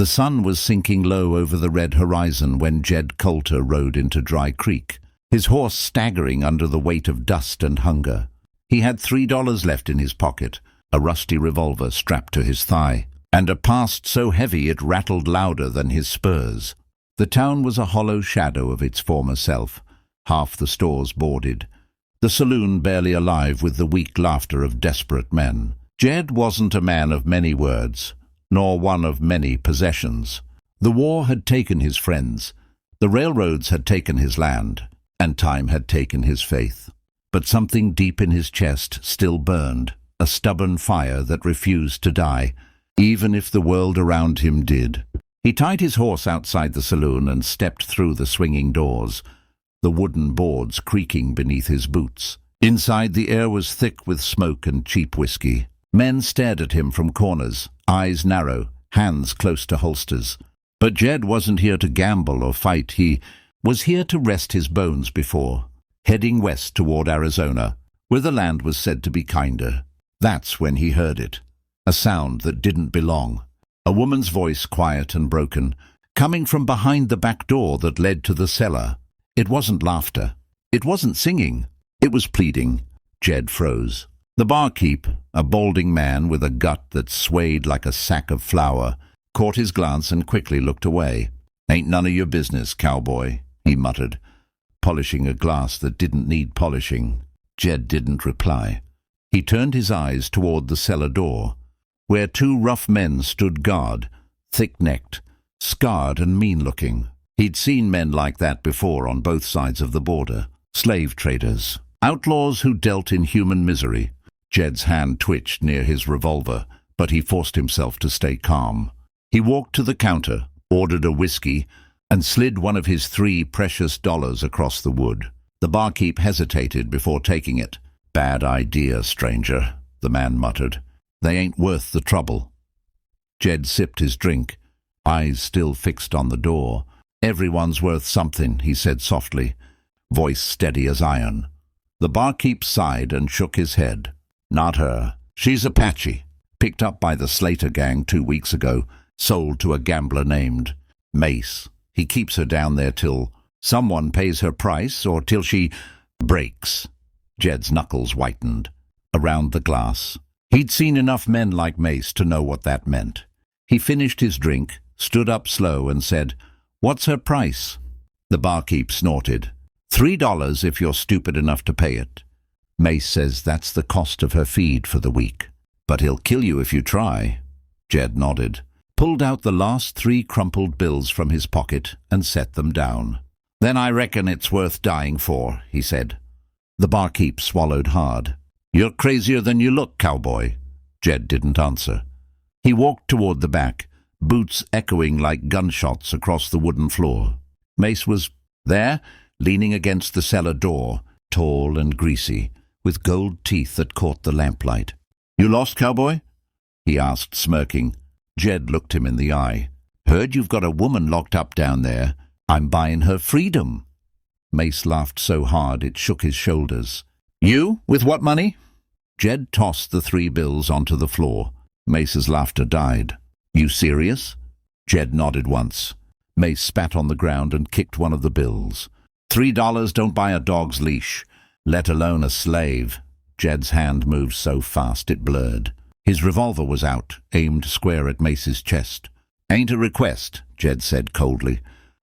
The sun was sinking low over the red horizon when Jed Coulter rode into Dry Creek, his horse staggering under the weight of dust and hunger. He had $3 left in his pocket, a rusty revolver strapped to his thigh, and a past so heavy it rattled louder than his spurs. The town was a hollow shadow of its former self, half the stores boarded, the saloon barely alive with the weak laughter of desperate men. Jed wasn't a man of many words, nor one of many possessions. The war had taken his friends, the railroads had taken his land, and time had taken his faith. But something deep in his chest still burned, a stubborn fire that refused to die, even if the world around him did. He tied his horse outside the saloon and stepped through the swinging doors, the wooden boards creaking beneath his boots. Inside, the air was thick with smoke and cheap whiskey. Men stared at him from corners, eyes narrow, hands close to holsters. But Jed wasn't here to gamble or fight. He was here to rest his bones before, heading west toward Arizona, where the land was said to be kinder. That's when he heard it, a sound that didn't belong. A woman's voice, quiet and broken, coming from behind the back door that led to the cellar. It wasn't laughter. It wasn't singing. It was pleading. Jed froze. The barkeep, a balding man with a gut that swayed like a sack of flour, caught his glance and quickly looked away. "Ain't none of your business, cowboy," he muttered, polishing a glass that didn't need polishing. Jed didn't reply. He turned his eyes toward the cellar door, where two rough men stood guard, thick-necked, scarred and mean-looking. He'd seen men like that before on both sides of the border. Slave traders, outlaws who dealt in human misery. Jed's hand twitched near his revolver, but he forced himself to stay calm. He walked to the counter, ordered a whiskey, and slid one of his $3 precious across the wood. The barkeep hesitated before taking it. "Bad idea, stranger," the man muttered. "They ain't worth the trouble." Jed sipped his drink, eyes still fixed on the door. "Everyone's worth something," he said softly, voice steady as iron. The barkeep sighed and shook his head. "Not her. She's Apache, picked up by the Slater gang 2 weeks ago, sold to a gambler named Mace. He keeps her down there till someone pays her price or till she breaks." Jed's knuckles whitened. Around the glass. He'd seen enough men like Mace to know what that meant. He finished his drink, stood up slow and said, "What's her price?" The barkeep snorted. $3 if you're stupid enough to pay it. Mace says that's the cost of her feed for the week. But he'll kill you if you try. Jed nodded, pulled out the last 3 crumpled bills from his pocket and set them down. "Then I reckon it's worth dying for," he said. The barkeep swallowed hard. "You're crazier than you look, cowboy." Jed didn't answer. He walked toward the back, boots echoing like gunshots across the wooden floor. Mace was there, leaning against the cellar door, tall and greasy, with gold teeth that caught the lamplight. "You lost, cowboy?" he asked, smirking. Jed looked him in the eye. "Heard you've got a woman locked up down there. I'm buying her freedom." Mace laughed so hard it shook his shoulders. "You? With what money?" Jed tossed the 3 bills onto the floor. Mace's laughter died. "You serious?" Jed nodded once. Mace spat on the ground and kicked one of the bills. $3 don't buy a dog's leash, let alone a slave." Jed's hand moved so fast it blurred. His revolver was out, aimed square at Mace's chest. "Ain't a request," Jed said coldly.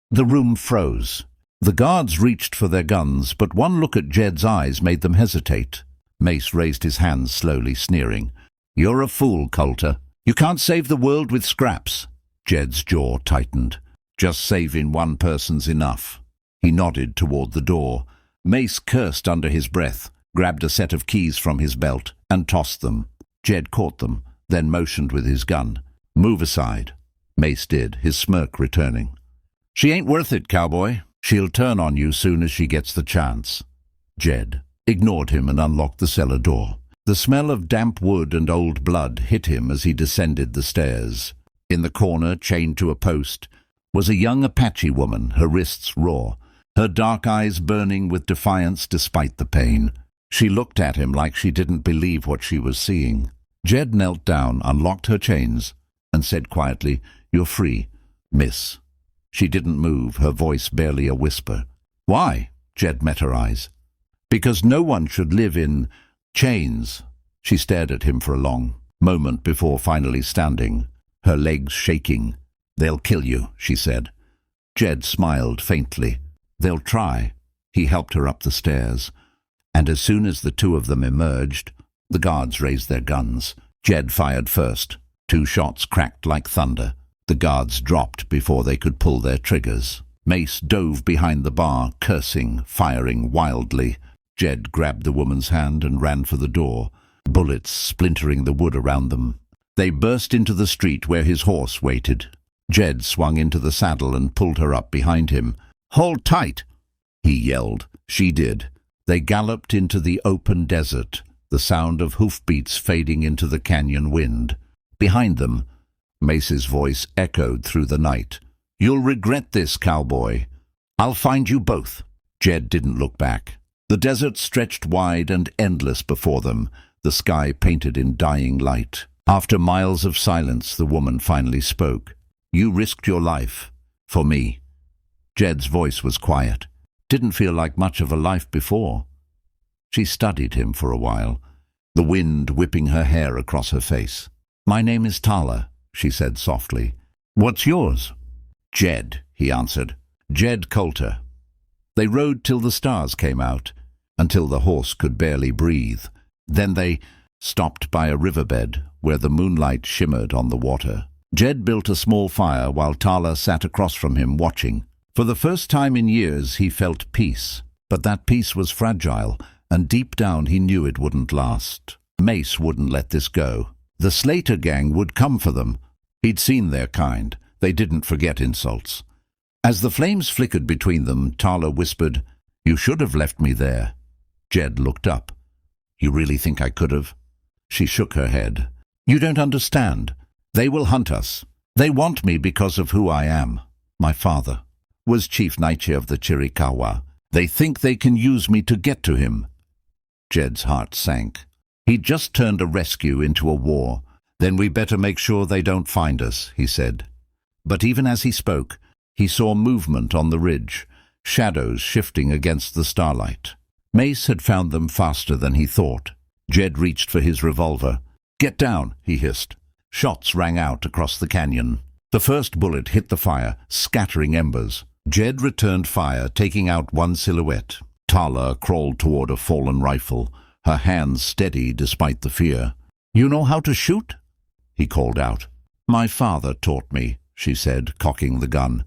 The room froze. The guards reached for their guns, but one look at Jed's eyes made them hesitate. Mace raised his hands slowly, sneering. "You're a fool, Coulter. You can't save the world with scraps." Jed's jaw tightened. "Just saving one person's enough." He nodded toward the door. Mace cursed under his breath, grabbed a set of keys from his belt, and tossed them. Jed caught them, then motioned with his gun. "Move aside." Mace did, his smirk returning. "She ain't worth it, cowboy. She'll turn on you soon as she gets the chance." Jed ignored him and unlocked the cellar door. The smell of damp wood and old blood hit him as he descended the stairs. In the corner, chained to a post, was a young Apache woman, her wrists raw, her dark eyes burning with defiance despite the pain. She looked at him like she didn't believe what she was seeing. Jed knelt down, unlocked her chains, and said quietly, "You're free, miss." She didn't move, her voice barely a whisper. "Why?" Jed met her eyes. "Because no one should live in chains." She stared at him for a long moment before finally standing, her legs shaking. "They'll kill you," she said. Jed smiled faintly. "They'll try." He helped her up the stairs, and as soon as the two of them emerged, the guards raised their guns. Jed fired first. 2 shots cracked like thunder. The guards dropped before they could pull their triggers. Mace dove behind the bar, cursing, firing wildly. Jed grabbed the woman's hand and ran for the door, bullets splintering the wood around them. They burst into the street where his horse waited. Jed swung into the saddle and pulled her up behind him. "Hold tight!" he yelled. She did. They galloped into the open desert, the sound of hoofbeats fading into the canyon wind. Behind them, Mace's voice echoed through the night. "You'll regret this, cowboy. I'll find you both." Jed didn't look back. The desert stretched wide and endless before them, the sky painted in dying light. After miles of silence, the woman finally spoke. "You risked your life. For me." Jed's voice was quiet. Didn't feel like much of a life before. She studied him for a while, the wind whipping her hair across her face. "My name is Tala," she said softly. "What's yours?" "Jed," he answered. "Jed Coulter." They rode till the stars came out, until the horse could barely breathe. Then they stopped by a riverbed where the moonlight shimmered on the water. Jed built a small fire while Tala sat across from him watching. For the first time in years he felt peace, but that peace was fragile, and deep down he knew it wouldn't last. Mace wouldn't let this go. The Slater gang would come for them. He'd seen their kind. They didn't forget insults. As the flames flickered between them, Tala whispered, "You should have left me there." Jed looked up. "You really think I could have?" She shook her head. "You don't understand. They will hunt us. They want me because of who I am. My father was Chief Naiche of the Chiricahua. They think they can use me to get to him." Jed's heart sank. He'd just turned a rescue into a war. "Then we better make sure they don't find us," he said. But even as he spoke, he saw movement on the ridge, shadows shifting against the starlight. Mace had found them faster than he thought. Jed reached for his revolver. "Get down," he hissed. Shots rang out across the canyon. The first bullet hit the fire, scattering embers. Jed returned fire, taking out one silhouette. Tala crawled toward a fallen rifle, her hands steady despite the fear. "You know how to shoot?" he called out. "My father taught me," she said, cocking the gun.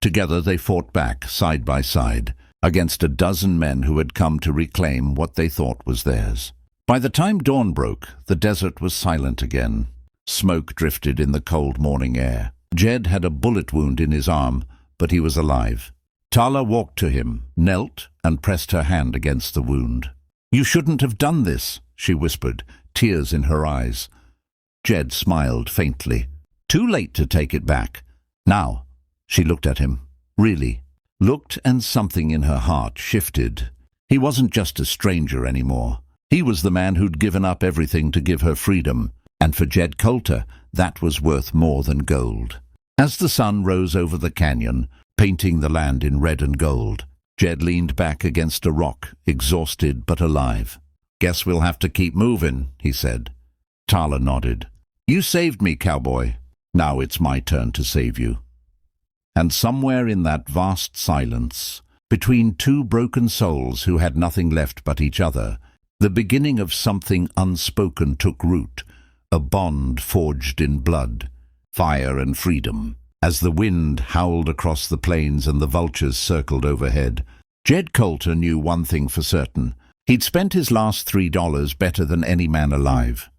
Together they fought back, side by side, against a dozen men who had come to reclaim what they thought was theirs. By the time dawn broke, the desert was silent again. Smoke drifted in the cold morning air. Jed had a bullet wound in his arm, but he was alive. Tala walked to him, knelt, and pressed her hand against the wound. "You shouldn't have done this," she whispered, tears in her eyes. Jed smiled faintly. "Too late to take it back. Now." She looked at him. Really. Looked, and something in her heart shifted. He wasn't just a stranger anymore. He was the man who'd given up everything to give her freedom, and for Jed Coulter, that was worth more than gold. As the sun rose over the canyon, painting the land in red and gold, Jed leaned back against a rock, exhausted but alive. "Guess we'll have to keep moving," he said. Tala nodded. "You saved me, cowboy. Now it's my turn to save you." And somewhere in that vast silence, between two broken souls who had nothing left but each other, the beginning of something unspoken took root, a bond forged in blood, fire and freedom. As the wind howled across the plains and the vultures circled overhead, Jed Coulter knew one thing for certain. He'd spent his last $3 better than any man alive.